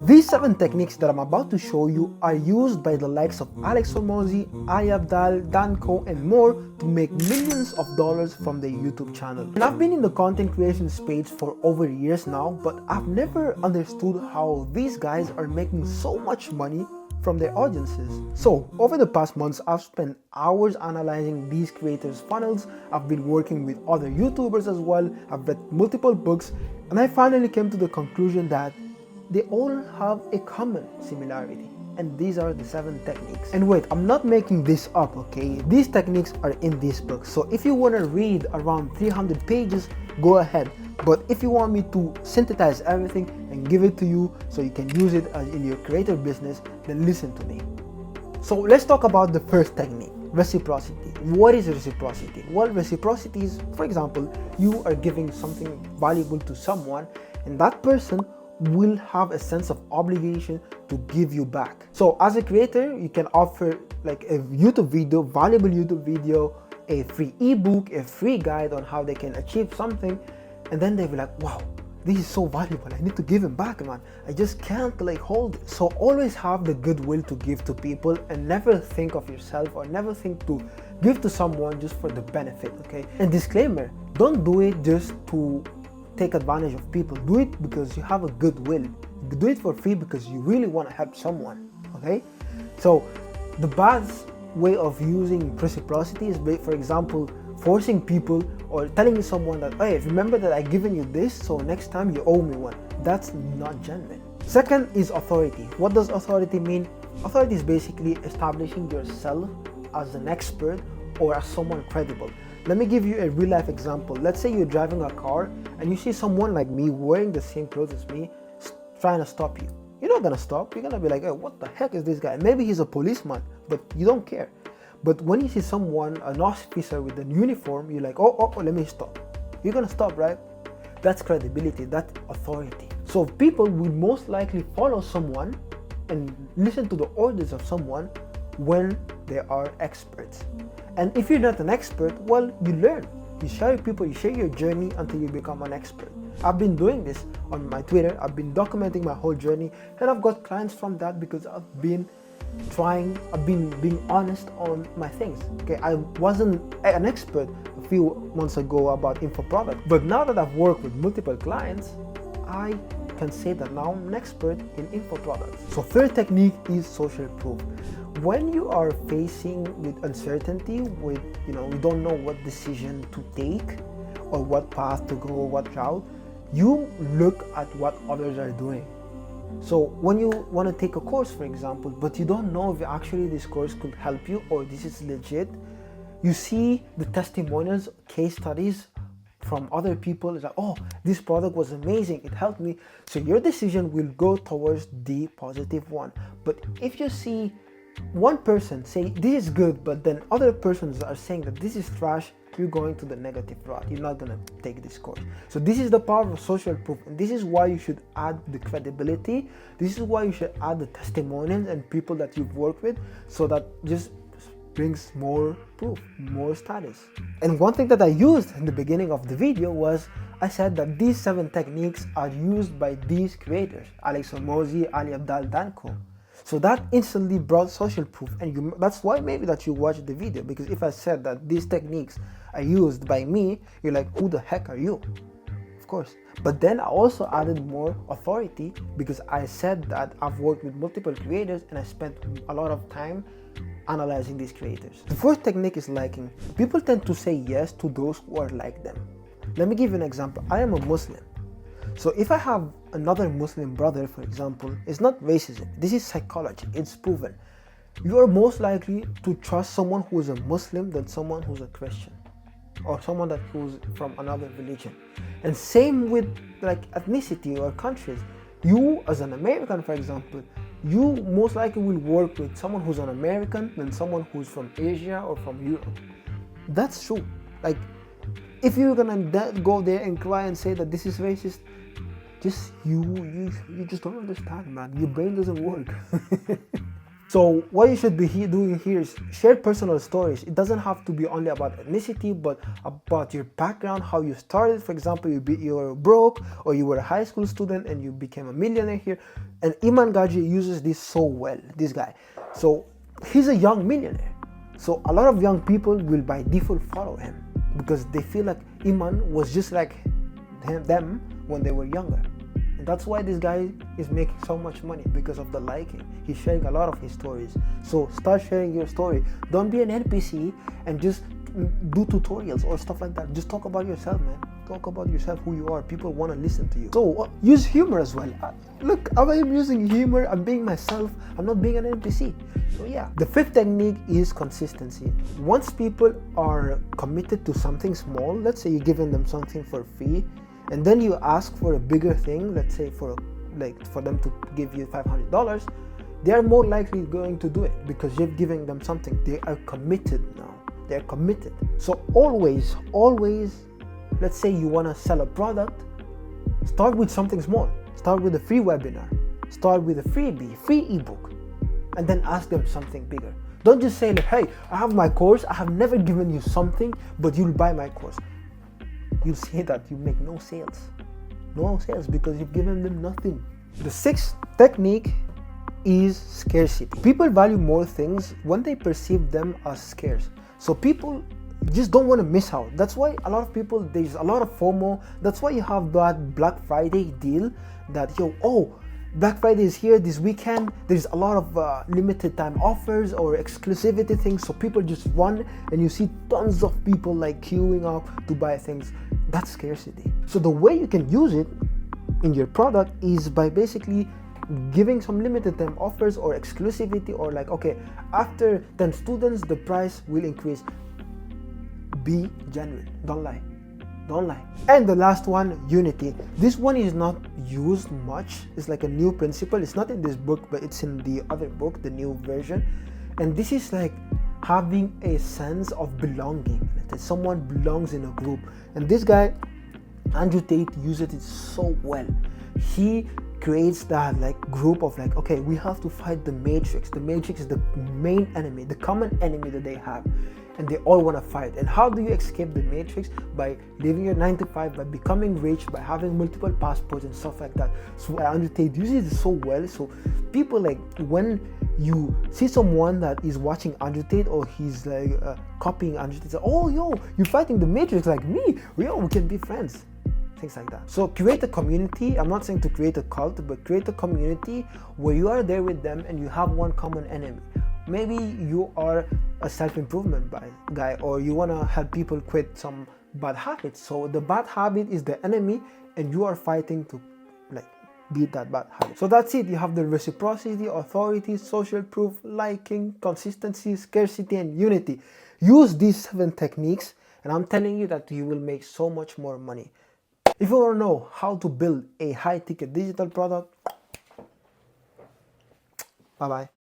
These 7 techniques that I'm about to show you are used by the likes of Alex Hormozi, Ali Abdaal, Danko, and more to make millions of dollars from their YouTube channel. And I've been in the content creation space for over years now, but I've never understood how these guys are making so much money from their audiences. So over the past months, I've spent hours analyzing these creators' funnels. I've been working with other YouTubers as well. I've read multiple books, and I finally came to the conclusion that they all have a common similarity, and these are the 7 techniques. And wait, I'm not making this up, okay? These techniques are in this book, so if you want to read around 300 pages, go ahead. But if you want me to synthesize everything and give it to you so you can use it in your creative business, then listen to me. So let's talk about the first technique, reciprocity. What is reciprocity? Well, reciprocity is, for example, you are giving something valuable to someone, and that person will have a sense of obligation to give you back. So as a creator, you can offer like a YouTube video, valuable YouTube video, a free ebook, a free guide on how they can achieve something, and then they'll be like, wow, this is so valuable, I need to give him back, man. I just can't like hold it. So always have the goodwill to give to people, and never think of yourself or never think to give to someone just for the benefit, okay? And disclaimer, don't do it just to take advantage of people. Do it because you have a goodwill. Do it for free because you really want to help someone, okay? So the bad way of using reciprocity is, for example, forcing people or telling someone that, hey, remember that I given you this, so next time you owe me one. That's not genuine. Second is authority. What does authority mean? Authority is basically establishing yourself as an expert or as someone credible. Let me give you a real life example. Let's say you're driving a car and you see someone like me wearing the same clothes as me trying to stop you. You're not gonna stop. You're gonna be like, hey, what the heck is this guy? Maybe he's a policeman, but you don't care. But when you see someone, an officer with a uniform, you're like, oh, let me stop. You're gonna stop, right? That's credibility, that's authority. So people will most likely follow someone and listen to the orders of someone when they are experts. And if you're not an expert, well, you learn. You share people, you share your journey until you become an expert. I've been doing this on my Twitter. I've been documenting my whole journey, and I've got clients from that because I've been being honest on my things. Okay, I wasn't an expert a few months ago about info product, but now that I've worked with multiple clients, I can say that now I'm an expert in info products. So third technique is social proof. When you are facing with uncertainty, with you don't know what decision to take or what path to go or what route, you look at what others are doing. So when you want to take a course, for example, but you don't know if actually this course could help you or this is legit, you see the testimonials, case studies from other people. It's like, oh, this product was amazing, it helped me. So your decision will go towards the positive one. But if you see one person say this is good, but then other persons are saying that this is trash, you're going to the negative route. You're not going to take this course. So this is the power of social proof, and this is why you should add the credibility. This is why you should add the testimonials and people that you've worked with, so that just brings more proof, more status. And one thing that I used in the beginning of the video was, I said that these 7 techniques are used by these creators, Alex Hormozi, Ali Abdaal, Danko. So that instantly brought social proof, and that's why maybe that you watched the video, because if I said that these techniques are used by me, you're like, who the heck are you? Of course. But then I also added more authority because I said that I've worked with multiple creators and I spent a lot of time analyzing these creators. The fourth technique is liking. People tend to say yes to those who are like them. Let me give you an example. I am a Muslim. So if I have another Muslim brother, for example, it's not racism. This is psychology. It's proven. You are most likely to trust someone who is a Muslim than someone who's a Christian, or someone who's from another religion. And same with like ethnicity or countries. You as an American, for example, you most likely will work with someone who's an American than someone who's from Asia or from Europe. That's true. Like, if you're gonna go there and cry and say that this is racist, just you just don't understand, man. Your brain doesn't work. So what you should be doing here is share personal stories. It doesn't have to be only about ethnicity, but about your background, how you started. For example, you were broke, or you were a high school student and you became a millionaire here. And Iman Gaji uses this so well, this guy. So he's a young millionaire. So a lot of young people will by default follow him because they feel like Iman was just like them when they were younger. And that's why this guy is making so much money, because of the liking. He's sharing a lot of his stories. So start sharing your story. Don't be an NPC and just do tutorials or stuff like that. Just talk about yourself, man. Talk about yourself, who you are. People want to listen to you. So use humor as well. Look, I am using humor. I'm being myself. I'm not being an NPC. So yeah. The fifth technique is consistency. Once people are committed to something small, let's say you're giving them something for free, and then you ask for a bigger thing, let's say for them to give you $500, they are more likely going to do it because you're giving them something. They are committed now. They're committed. So always, let's say you want to sell a product, start with something small. Start with a free webinar. Start with a freebie, free ebook, and then ask them something bigger. Don't just say like, hey, I have my course. I have never given you something, but you'll buy my course. You'll see that you make no sales because you've given them nothing. The sixth technique is scarcity. People value more things when they perceive them as scarce. So people just don't want to miss out. That's why a lot of people, there's a lot of FOMO. That's why you have that Black Friday deal that Black Friday is here this weekend. There's a lot of limited time offers or exclusivity things. So people just run, and you see tons of people like queuing up to buy things. That's scarcity. So the way you can use it in your product is by basically giving some limited time offers or exclusivity, or like, okay, after 10 students, the price will increase. Be genuine. Don't lie. And the last one, unity. This one is not used much. It's like a new principle. It's not in this book, but it's in the other book, the new version. And this is like having a sense of belonging, that someone belongs in a group. And this guy, Andrew Tate, uses it so well. He creates that like group of like, okay, we have to fight the Matrix. The Matrix is the main enemy, the common enemy that they have, and they all want to fight. And how do you escape the Matrix? By living your 9 to 5, by becoming rich, by having multiple passports and stuff like that. So Andrew Tate uses it so well. So people, like, when you see someone that is watching Andrew Tate, or he's like copying Andrew Tate, say, oh yo, you're fighting the Matrix like me, we can be friends. Things like that. So create a community. I'm not saying to create a cult, but create a community where you are there with them and you have one common enemy. Maybe you are a self-improvement guy, or you want to help people quit some bad habits. So the bad habit is the enemy, and you are fighting to like beat that bad habit. So that's it. You have the reciprocity, authority, social proof, liking, consistency, scarcity, and unity. Use these 7 techniques, and I'm telling you that you will make so much more money. If you want to know how to build a high-ticket digital product, bye-bye.